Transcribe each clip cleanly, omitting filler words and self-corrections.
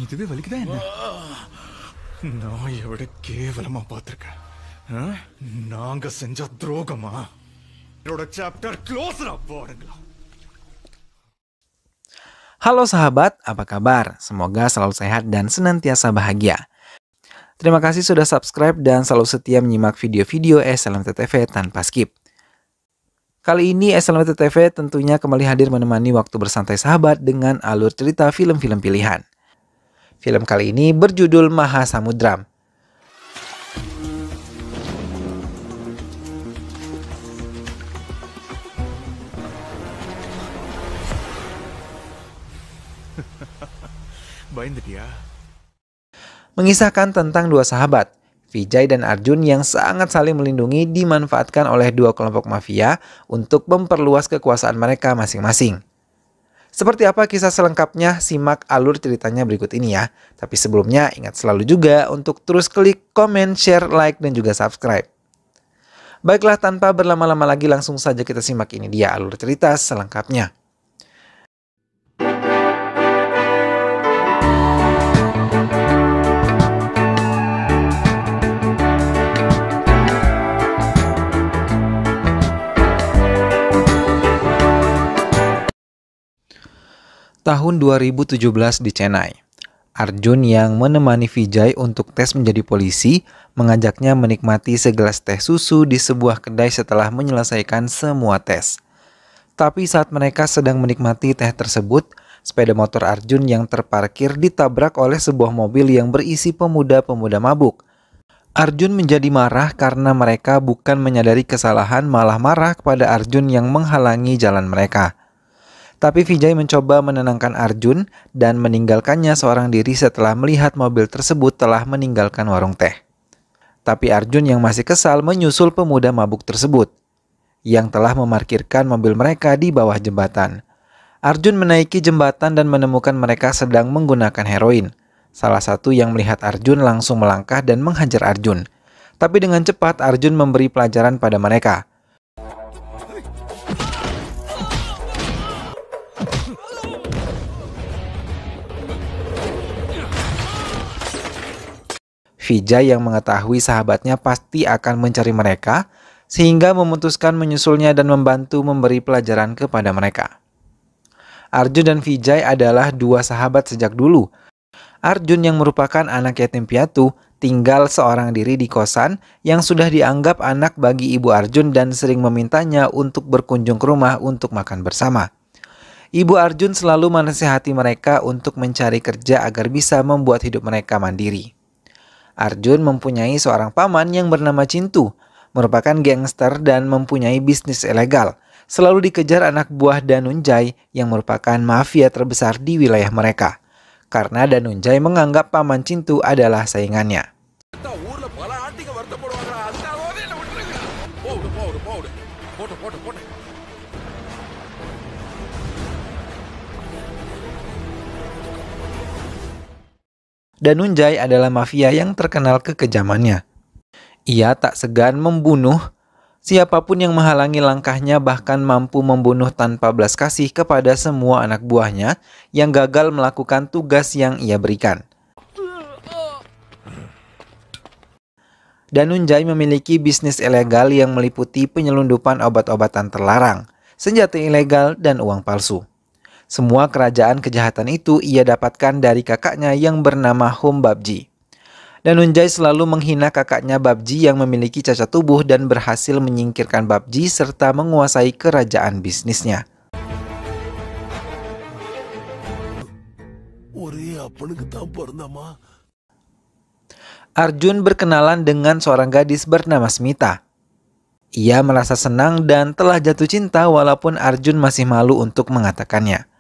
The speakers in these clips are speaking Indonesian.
இதுவே வலிக்குதா என்ன? நான் எவ்வளவு கேவலமா பார்த்திருக்கேன். நாங்க செஞ்ச துரோகமா? என்னோட சாப்டர் க்ளோஸ்ரா பாருங்களா. Halo sahabat, apa kabar? Semoga selalu sehat dan senantiasa bahagia. Terima kasih sudah subscribe dan selalu setia menyimak video-video SLMT TV tanpa skip. Kali ini SLMT TV tentunya kembali hadir menemani waktu bersantai sahabat dengan alur cerita film-film pilihan. Film kali ini berjudul Mahasamudram. பயந்துட்டியா? Mengisahkan tentang dua sahabat, Vijay dan Arjun yang sangat saling melindungi dimanfaatkan oleh dua kelompok mafia untuk memperluas kekuasaan mereka masing-masing. Seperti apa kisah selengkapnya? Simak alur ceritanya berikut ini ya. Tapi sebelumnya ingat selalu juga untuk terus klik, komen, share, like, dan juga subscribe. Baiklah, tanpa berlama-lama lagi langsung saja kita simak ini dia alur cerita selengkapnya. Tahun 2017 di Chennai, Arjun yang menemani Vijay untuk tes menjadi polisi mengajaknya menikmati segelas teh susu di sebuah kedai setelah menyelesaikan semua tes. Tapi saat mereka sedang menikmati teh tersebut, sepeda motor Arjun yang terparkir ditabrak oleh sebuah mobil yang berisi pemuda-pemuda mabuk. Arjun menjadi marah karena mereka bukan menyadari kesalahan, malah marah kepada Arjun yang menghalangi jalan mereka. Tapi Vijay mencoba menenangkan Arjun dan meninggalkannya seorang diri setelah melihat mobil tersebut telah meninggalkan warung teh. Tapi Arjun yang masih kesal menyusul pemuda mabuk tersebut yang telah memarkirkan mobil mereka di bawah jembatan. Arjun menaiki jembatan dan menemukan mereka sedang menggunakan heroin. Salah satu yang melihat Arjun langsung melangkah dan menghajar Arjun. Tapi dengan cepat Arjun memberi pelajaran pada mereka. Vijay yang mengetahui sahabatnya pasti akan mencari mereka, sehingga memutuskan menyusulnya dan membantu memberi pelajaran kepada mereka. Arjun dan Vijay adalah dua sahabat sejak dulu. Arjun yang merupakan anak yatim piatu, tinggal seorang diri di kosan yang sudah dianggap anak bagi ibu Arjun dan sering memintanya untuk berkunjung ke rumah untuk makan bersama. Ibu Arjun selalu menasihati mereka untuk mencari kerja agar bisa membuat hidup mereka mandiri. Arjun mempunyai seorang paman yang bernama Cintu, merupakan gangster dan mempunyai bisnis ilegal. Selalu dikejar anak buah Danunjay yang merupakan mafia terbesar di wilayah mereka. Karena Danunjay menganggap paman Cintu adalah saingannya. Danunjay adalah mafia yang terkenal kekejamannya. Ia tak segan membunuh siapapun yang menghalangi langkahnya, bahkan mampu membunuh tanpa belas kasih kepada semua anak buahnya yang gagal melakukan tugas yang ia berikan. Danunjay memiliki bisnis ilegal yang meliputi penyelundupan obat-obatan terlarang, senjata ilegal, dan uang palsu. Semua kerajaan kejahatan itu ia dapatkan dari kakaknya yang bernama Hum Babji. Danunjay selalu menghina kakaknya Babji yang memiliki cacat tubuh dan berhasil menyingkirkan Babji serta menguasai kerajaan bisnisnya. Arjun berkenalan dengan seorang gadis bernama Smita. Ia merasa senang dan telah jatuh cinta walaupun Arjun masih malu untuk mengatakannya.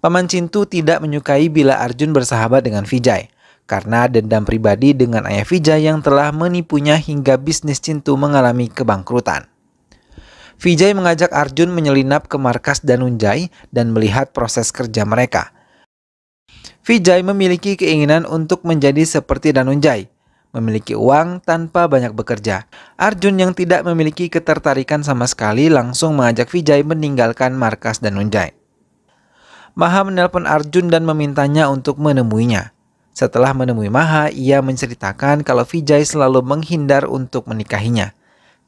Paman Cintu tidak menyukai bila Arjun bersahabat dengan Vijay, karena dendam pribadi dengan ayah Vijay yang telah menipunya hingga bisnis Cintu mengalami kebangkrutan. Vijay mengajak Arjun menyelinap ke markas Danunjay dan melihat proses kerja mereka. Vijay memiliki keinginan untuk menjadi seperti Danunjay, memiliki uang tanpa banyak bekerja. Arjun yang tidak memiliki ketertarikan sama sekali langsung mengajak Vijay meninggalkan markas Danunjay. Maha menelpon Arjun dan memintanya untuk menemuinya. Setelah menemui Maha, ia menceritakan kalau Vijay selalu menghindar untuk menikahinya.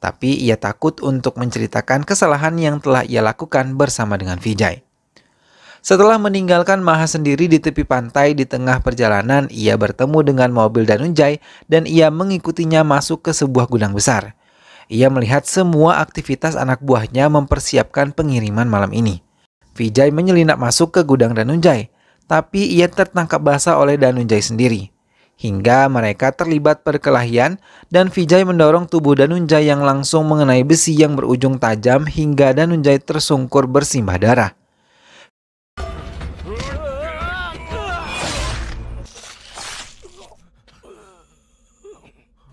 Tapi ia takut untuk menceritakan kesalahan yang telah ia lakukan bersama dengan Vijay. Setelah meninggalkan Maha sendiri di tepi pantai di tengah perjalanan, ia bertemu dengan mobil Danunjay dan ia mengikutinya masuk ke sebuah gudang besar. Ia melihat semua aktivitas anak buahnya mempersiapkan pengiriman malam ini. Vijay menyelinap masuk ke gudang Danunjay, tapi ia tertangkap basah oleh Danunjay sendiri. Hingga mereka terlibat perkelahian dan Vijay mendorong tubuh Danunjay yang langsung mengenai besi yang berujung tajam hingga Danunjay tersungkur bersimbah darah.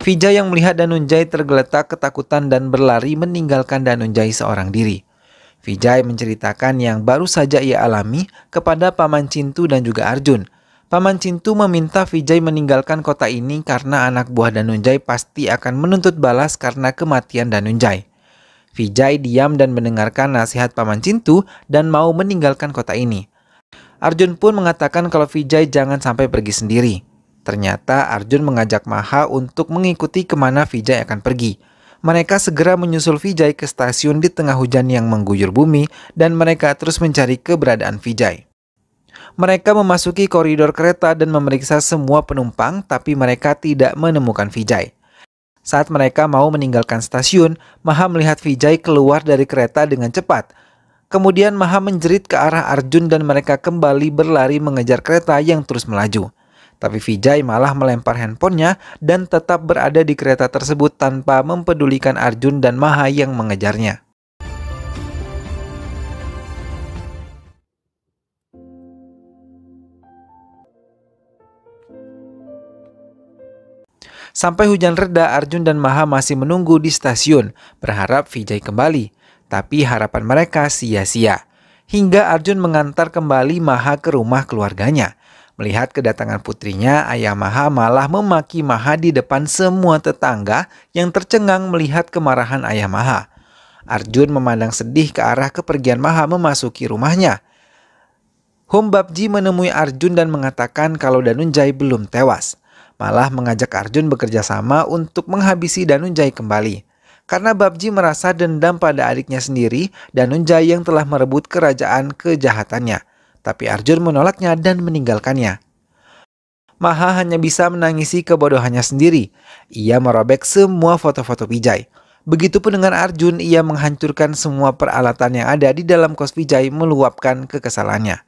Vijay yang melihat Danunjay tergeletak ketakutan dan berlari meninggalkan Danunjay seorang diri. Vijay menceritakan yang baru saja ia alami kepada Paman Cintu dan juga Arjun. Paman Cintu meminta Vijay meninggalkan kota ini karena anak buah Danunjay pasti akan menuntut balas karena kematian Danunjay. Vijay diam dan mendengarkan nasihat Paman Cintu dan mau meninggalkan kota ini. Arjun pun mengatakan kalau Vijay jangan sampai pergi sendiri. Ternyata Arjun mengajak Maha untuk mengikuti kemana Vijay akan pergi. Mereka segera menyusul Vijay ke stasiun di tengah hujan yang mengguyur bumi dan mereka terus mencari keberadaan Vijay. Mereka memasuki koridor kereta dan memeriksa semua penumpang, tapi mereka tidak menemukan Vijay. Saat mereka mau meninggalkan stasiun, Maha melihat Vijay keluar dari kereta dengan cepat. Kemudian Maha menjerit ke arah Arjun dan mereka kembali berlari mengejar kereta yang terus melaju. Tapi Vijay malah melempar handphonenya dan tetap berada di kereta tersebut tanpa mempedulikan Arjun dan Maha yang mengejarnya. Sampai hujan reda, Arjun dan Maha masih menunggu di stasiun, berharap Vijay kembali. Tapi harapan mereka sia-sia. Hingga Arjun mengantar kembali Maha ke rumah keluarganya. Melihat kedatangan putrinya, ayah Maha malah memaki Maha di depan semua tetangga yang tercengang melihat kemarahan ayah Maha. Arjun memandang sedih ke arah kepergian Maha memasuki rumahnya. Hum Babji menemui Arjun dan mengatakan kalau Danunjay belum tewas. Malah mengajak Arjun bekerja sama untuk menghabisi Danunjay kembali. Karena Babji merasa dendam pada adiknya sendiri, Danunjay yang telah merebut kerajaan kejahatannya. Tapi Arjun menolaknya dan meninggalkannya. Maha hanya bisa menangisi kebodohannya sendiri. Ia merobek semua foto-foto Vijay. Begitupun dengan Arjun, ia menghancurkan semua peralatan yang ada di dalam kos Vijay meluapkan kekesalannya.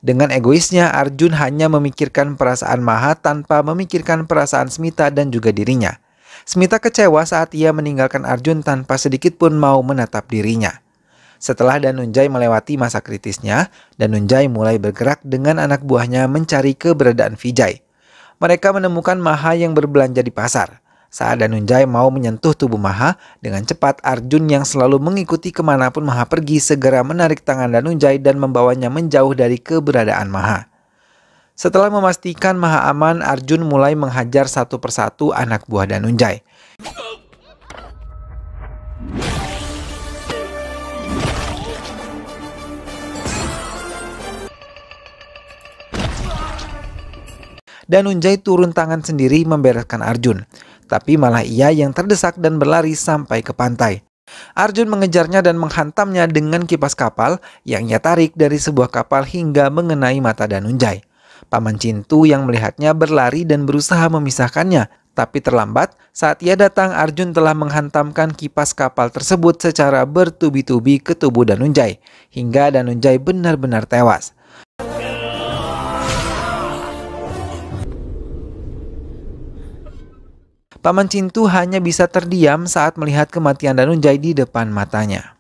Dengan egoisnya, Arjun hanya memikirkan perasaan Maha tanpa memikirkan perasaan Smita dan juga dirinya. Smita kecewa saat ia meninggalkan Arjun tanpa sedikit pun mau menatap dirinya. Setelah Danunjay melewati masa kritisnya, Danunjay mulai bergerak dengan anak buahnya mencari keberadaan Vijay. Mereka menemukan Maha yang berbelanja di pasar. Saat Danunjay mau menyentuh tubuh Maha, dengan cepat Arjun yang selalu mengikuti kemanapun Maha pergi segera menarik tangan Danunjay dan membawanya menjauh dari keberadaan Maha. Setelah memastikan Maha aman, Arjun mulai menghajar satu persatu anak buah Danunjay. Danunjay turun tangan sendiri membereskan Arjun, tapi malah ia yang terdesak dan berlari sampai ke pantai. Arjun mengejarnya dan menghantamnya dengan kipas kapal yang ia tarik dari sebuah kapal hingga mengenai mata Danunjay. Paman Cintu yang melihatnya berlari dan berusaha memisahkannya, tapi terlambat. Saat ia datang, Arjun telah menghantamkan kipas kapal tersebut secara bertubi-tubi ke tubuh Danunjay, hingga Danunjay benar-benar tewas. Paman Cintu hanya bisa terdiam saat melihat kematian Danunjay di depan matanya.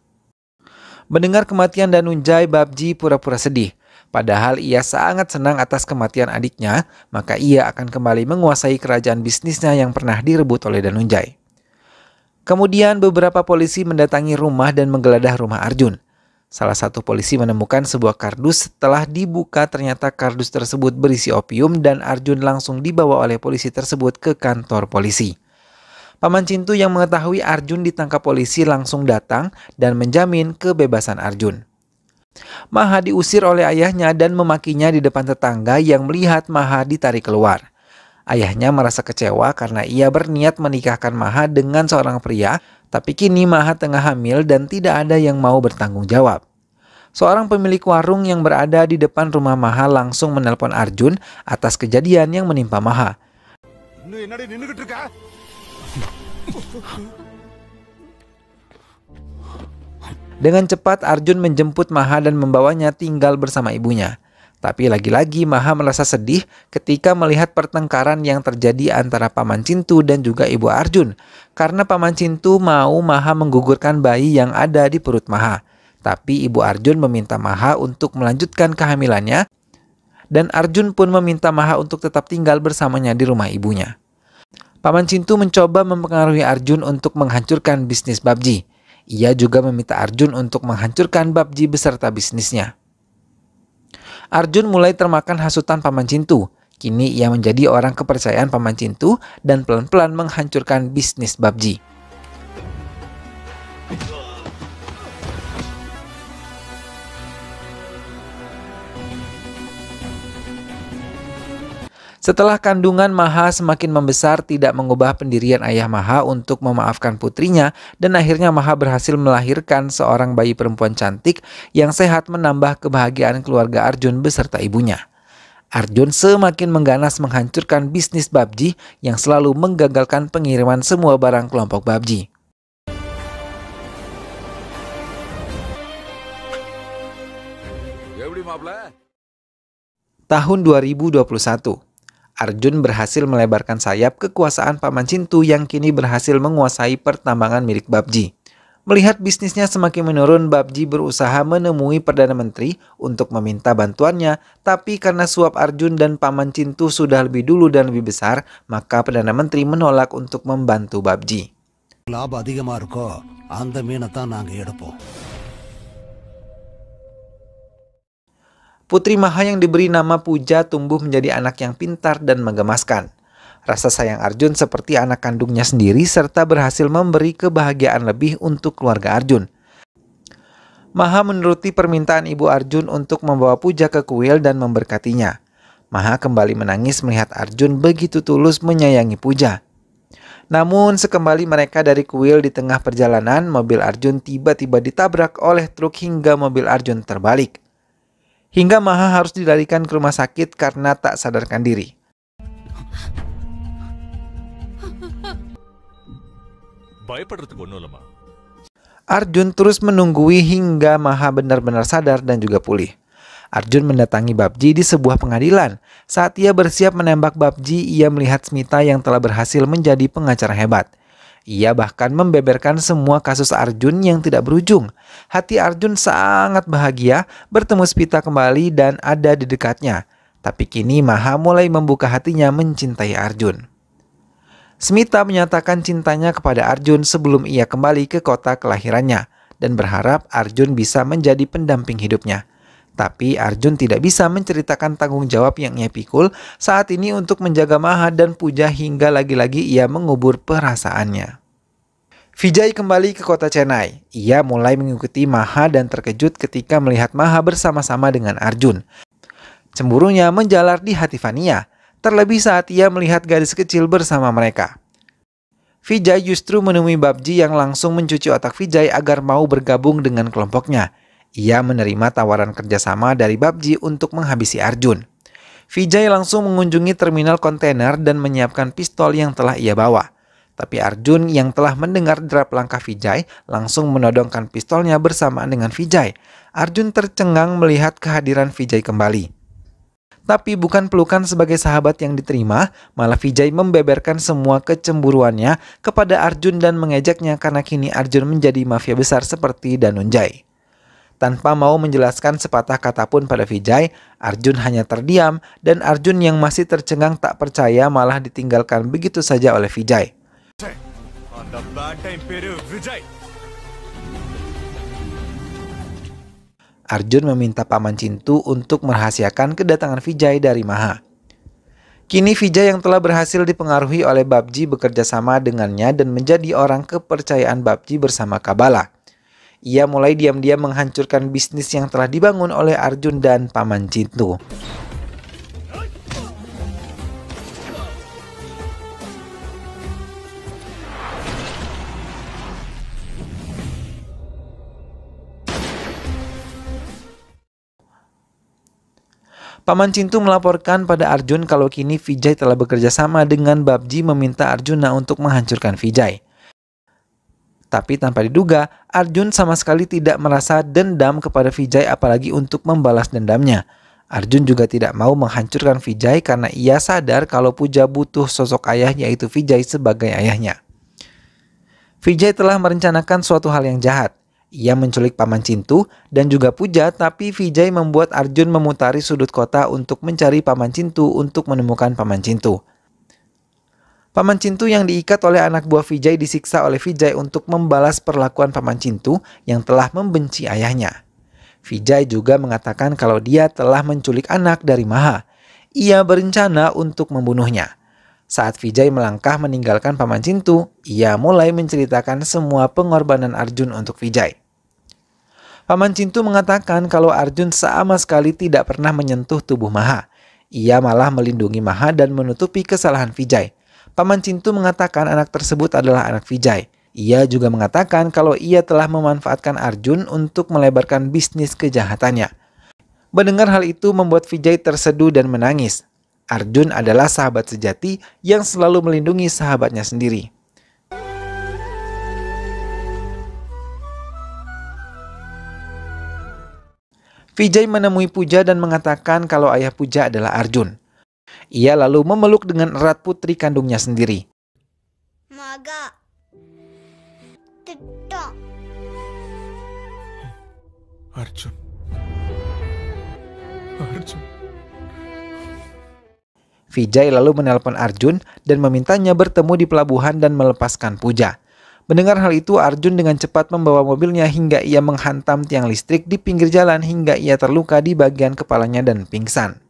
Mendengar kematian Danunjay, Babji pura-pura sedih. Padahal ia sangat senang atas kematian adiknya, maka ia akan kembali menguasai kerajaan bisnisnya yang pernah direbut oleh Danunjay. Kemudian beberapa polisi mendatangi rumah dan menggeledah rumah Arjun. Salah satu polisi menemukan sebuah kardus. Setelah dibuka ternyata kardus tersebut berisi opium dan Arjun langsung dibawa oleh polisi tersebut ke kantor polisi. Paman Cintu yang mengetahui Arjun ditangkap polisi langsung datang dan menjamin kebebasan Arjun. Maha diusir oleh ayahnya dan memakinya di depan tetangga yang melihat Maha ditarik keluar. Ayahnya merasa kecewa karena ia berniat menikahkan Maha dengan seorang pria, tapi kini Maha tengah hamil dan tidak ada yang mau bertanggung jawab. Seorang pemilik warung yang berada di depan rumah Maha langsung menelpon Arjun atas kejadian yang menimpa Maha. Dengan cepat Arjun menjemput Maha dan membawanya tinggal bersama ibunya. Tapi lagi-lagi Maha merasa sedih ketika melihat pertengkaran yang terjadi antara Paman Cintu dan juga ibu Arjun. Karena Paman Cintu mau Maha menggugurkan bayi yang ada di perut Maha. Tapi ibu Arjun meminta Maha untuk melanjutkan kehamilannya. Dan Arjun pun meminta Maha untuk tetap tinggal bersamanya di rumah ibunya. Paman Cintu mencoba mempengaruhi Arjun untuk menghancurkan bisnis PUBG. Ia juga meminta Arjun untuk menghancurkan PUBG beserta bisnisnya. Arjun mulai termakan hasutan Paman Cintu. Kini ia menjadi orang kepercayaan Paman Cintu dan pelan-pelan menghancurkan bisnis PUBG. Setelah kandungan Maha semakin membesar tidak mengubah pendirian ayah Maha untuk memaafkan putrinya dan akhirnya Maha berhasil melahirkan seorang bayi perempuan cantik yang sehat menambah kebahagiaan keluarga Arjun beserta ibunya. Arjun semakin mengganas menghancurkan bisnis PUBG yang selalu menggagalkan pengiriman semua barang kelompok PUBG. Tahun 2021 Arjun berhasil melebarkan sayap kekuasaan Paman Cintu yang kini berhasil menguasai pertambangan milik PUBG. Melihat bisnisnya semakin menurun, PUBG berusaha menemui Perdana Menteri untuk meminta bantuannya, tapi karena suap Arjun dan Paman Cintu sudah lebih dulu dan lebih besar, maka Perdana Menteri menolak untuk membantu PUBG. Putri Maha yang diberi nama Puja tumbuh menjadi anak yang pintar dan menggemaskan. Rasa sayang Arjun seperti anak kandungnya sendiri serta berhasil memberi kebahagiaan lebih untuk keluarga Arjun. Maha menuruti permintaan ibu Arjun untuk membawa Puja ke kuil dan memberkatinya. Maha kembali menangis melihat Arjun begitu tulus menyayangi Puja. Namun sekembali mereka dari kuil di tengah perjalanan, mobil Arjun tiba-tiba ditabrak oleh truk hingga mobil Arjun terbalik. Hingga Maha harus dilarikan ke rumah sakit karena tak sadarkan diri. Arjun terus menunggui hingga Maha benar-benar sadar dan juga pulih. Arjun mendatangi PUBG di sebuah pengadilan. Saat ia bersiap menembak PUBG, ia melihat Smita yang telah berhasil menjadi pengacara hebat. Ia bahkan membeberkan semua kasus Arjun yang tidak berujung. Hati Arjun sangat bahagia bertemu Smita kembali dan ada di dekatnya. Tapi kini Maha mulai membuka hatinya mencintai Arjun. Smita menyatakan cintanya kepada Arjun sebelum ia kembali ke kota kelahirannya dan berharap Arjun bisa menjadi pendamping hidupnya. Tapi Arjun tidak bisa menceritakan tanggung jawab yang ia pikul saat ini untuk menjaga Maha dan Puja hingga lagi-lagi ia mengubur perasaannya. Vijay kembali ke kota Chennai. Ia mulai mengikuti Maha dan terkejut ketika melihat Maha bersama-sama dengan Arjun. Cemburunya menjalar di hati Vania, terlebih saat ia melihat gadis kecil bersama mereka. Vijay justru menemui PUBG yang langsung mencuci otak Vijay agar mau bergabung dengan kelompoknya. Ia menerima tawaran kerjasama dari PUBG untuk menghabisi Arjun. Vijay langsung mengunjungi terminal kontainer dan menyiapkan pistol yang telah ia bawa. Tapi Arjun yang telah mendengar derap langkah Vijay langsung menodongkan pistolnya bersamaan dengan Vijay. Arjun tercengang melihat kehadiran Vijay kembali. Tapi bukan pelukan sebagai sahabat yang diterima, malah Vijay membeberkan semua kecemburuannya kepada Arjun dan mengejeknya karena kini Arjun menjadi mafia besar seperti Danunjay. Tanpa mau menjelaskan sepatah kata pun pada Vijay, Arjun hanya terdiam dan Arjun yang masih tercengang tak percaya malah ditinggalkan begitu saja oleh Vijay. Arjun meminta Paman Cintu untuk merahasiakan kedatangan Vijay dari Maha. Kini Vijay yang telah berhasil dipengaruhi oleh PUBG bekerja sama dengannya dan menjadi orang kepercayaan PUBG bersama Kabala. ia mulai diam-diam menghancurkan bisnis yang telah dibangun oleh Arjun dan Paman Cintu. Paman Cintu melaporkan pada Arjun kalau kini Vijay telah bekerja sama dengan Babji meminta Arjuna untuk menghancurkan Vijay. Tapi tanpa diduga, Arjun sama sekali tidak merasa dendam kepada Vijay apalagi untuk membalas dendamnya. Arjun juga tidak mau menghancurkan Vijay karena ia sadar kalau Puja butuh sosok ayah yaitu Vijay sebagai ayahnya. Vijay telah merencanakan suatu hal yang jahat. Ia menculik Paman Cintu dan juga Puja, tapi Vijay membuat Arjun memutari sudut kota untuk mencari Paman Cintu untuk menemukan Paman Cintu. Paman Cintu yang diikat oleh anak buah Vijay disiksa oleh Vijay untuk membalas perlakuan Paman Cintu yang telah membenci ayahnya. Vijay juga mengatakan kalau dia telah menculik anak dari Maha. Ia berencana untuk membunuhnya. Saat Vijay melangkah meninggalkan Paman Cintu, ia mulai menceritakan semua pengorbanan Arjun untuk Vijay. Paman Cintu mengatakan kalau Arjun sama sekali tidak pernah menyentuh tubuh Maha. Ia malah melindungi Maha dan menutupi kesalahan Vijay. Paman Cintu mengatakan anak tersebut adalah anak Vijay. Ia juga mengatakan kalau ia telah memanfaatkan Arjun untuk melebarkan bisnis kejahatannya. Mendengar hal itu membuat Vijay terseduh dan menangis. Arjun adalah sahabat sejati yang selalu melindungi sahabatnya sendiri. Vijay menemui Puja dan mengatakan kalau ayah Puja adalah Arjun. Ia lalu memeluk dengan erat putri kandungnya sendiri. Maga. Tidak. Arjun. Vijay lalu menelpon Arjun dan memintanya bertemu di pelabuhan dan melepaskan Puja. Mendengar hal itu, Arjun dengan cepat membawa mobilnya hingga ia menghantam tiang listrik di pinggir jalan hingga ia terluka di bagian kepalanya dan pingsan.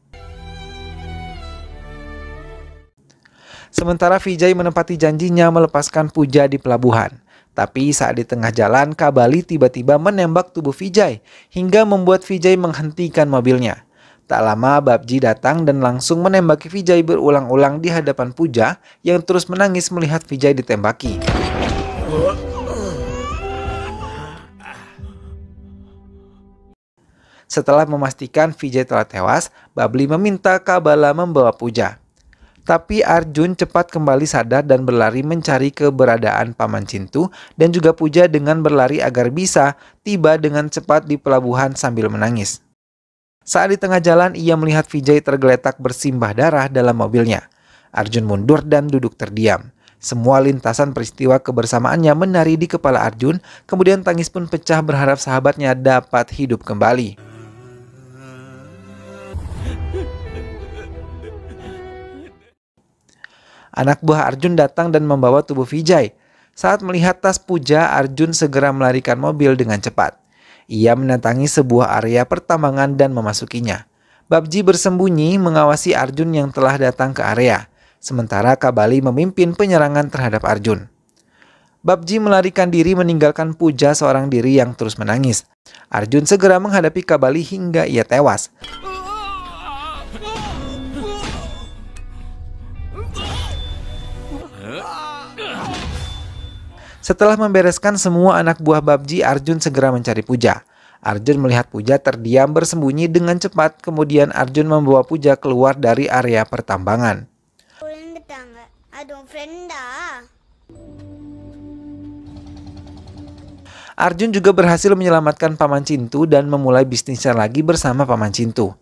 Sementara Vijay menepati janjinya melepaskan Puja di pelabuhan. Tapi saat di tengah jalan, Kabali tiba-tiba menembak tubuh Vijay hingga membuat Vijay menghentikan mobilnya. Tak lama Babji datang dan langsung menembaki Vijay berulang-ulang di hadapan Puja yang terus menangis melihat Vijay ditembaki. Setelah memastikan Vijay telah tewas, Babli meminta Kabala membawa Puja. Tapi Arjun cepat kembali sadar dan berlari mencari keberadaan Paman Cintu dan juga Puja dengan berlari agar bisa tiba dengan cepat di pelabuhan sambil menangis. Saat di tengah jalan, ia melihat Vijay tergeletak bersimbah darah dalam mobilnya. Arjun mundur dan duduk terdiam. Semua lintasan peristiwa kebersamaannya menari di kepala Arjun, kemudian tangis pun pecah berharap sahabatnya dapat hidup kembali. Anak buah Arjun datang dan membawa tubuh Vijay. Saat melihat tas Puja, Arjun segera melarikan mobil dengan cepat. Ia mendatangi sebuah area pertambangan dan memasukinya. Babji bersembunyi mengawasi Arjun yang telah datang ke area. Sementara Kabali memimpin penyerangan terhadap Arjun. Babji melarikan diri meninggalkan Puja seorang diri yang terus menangis. Arjun segera menghadapi Kabali hingga ia tewas. Setelah membereskan semua anak buah Babji, Arjun segera mencari Puja. Arjun melihat Puja terdiam bersembunyi dengan cepat, kemudian Arjun membawa Puja keluar dari area pertambangan. Arjun juga berhasil menyelamatkan Paman Cintu dan memulai bisnisnya lagi bersama Paman Cintu.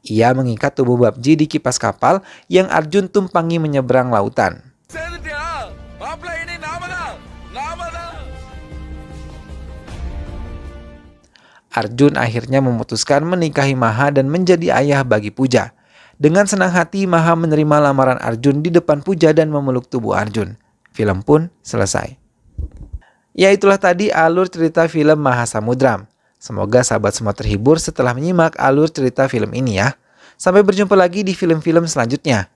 Ia mengikat tubuh Babji di kipas kapal yang Arjun tumpangi menyeberang lautan. Arjun akhirnya memutuskan menikahi Maha dan menjadi ayah bagi Puja. Dengan senang hati, Maha menerima lamaran Arjun di depan Puja dan memeluk tubuh Arjun. Film pun selesai. Ya, itulah tadi alur cerita film Mahasamudram. Semoga sahabat semua terhibur setelah menyimak alur cerita film ini ya. Sampai berjumpa lagi di film-film selanjutnya.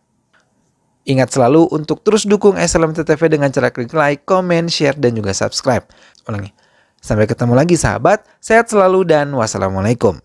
Ingat selalu untuk terus dukung SLMTTV dengan cara klik like, comment, share, dan juga subscribe. Ulangi. Sampai ketemu lagi sahabat, sehat selalu dan wassalamualaikum.